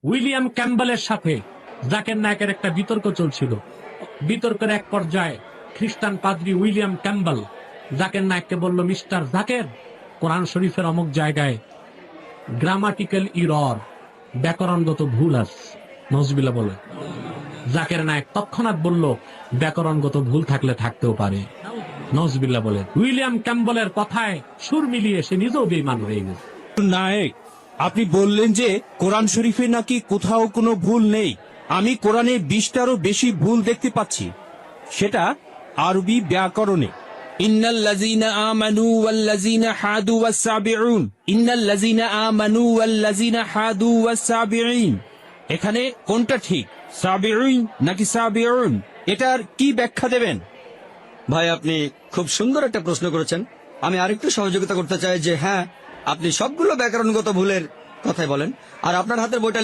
William ক্যাম্বেলের সাথে জাকির নায়েকের একটা বিতর্ক চলছিল। বিতর্কের এক পর্যায়ে খ্রিস্টান পাদ্রী উইলিয়াম ক্যাম্বেল জাকির নায়েককে বলল, মিস্টার জাকের, কোরআন শরীফের অমুক জায়গায় গ্রামাটিক্যাল ইরর, ব্যাকরণগত ভুল আছে। নজবিল্লাহ বলে। জাকির নায়েক তৎক্ষণাৎ বলল, ব্যাকরণগত ভুল থাকলে থাকতেও পারে। নজবিল্লাহ বলে। উইলিয়াম ক্যাম্বেলের কথায় সুর মিলিয়ে সে নিজেও বেঈমান হয়ে গেছে। নায়েক, আপনি বললেন যে কোরআন শরীফে নাকি কোথাও কোনো ভুল নেই। আমি কোরআনে 20টারও বেশি ভুল দেখতে পাচ্ছি, সেটা আরবি ব্যাকরণে। ইন্নাল্লাযীনা আমানু ওয়াল্লাযীনা হাদু ওয়াস-সাবিউন, ইন্নাল্লাযীনা আমানু ওয়াল্লাযীনা হাদু ওয়াস-সাবিঈন। এখানে কোনটা ঠিক, সাবিউন নাকি সাবিউন? এটার কি ব্যাখ্যা দেবেন? ভাই, আপনি খুব সুন্দর একটা প্রশ্ন করেছেন। আমি আরেকটু সহযোগিতা করতে চাই যে হ্যাঁ, আপনি সবগুলো ব্যাকরণগত ভুলের কথাই বলেন, আর আপনার হাতের বইটা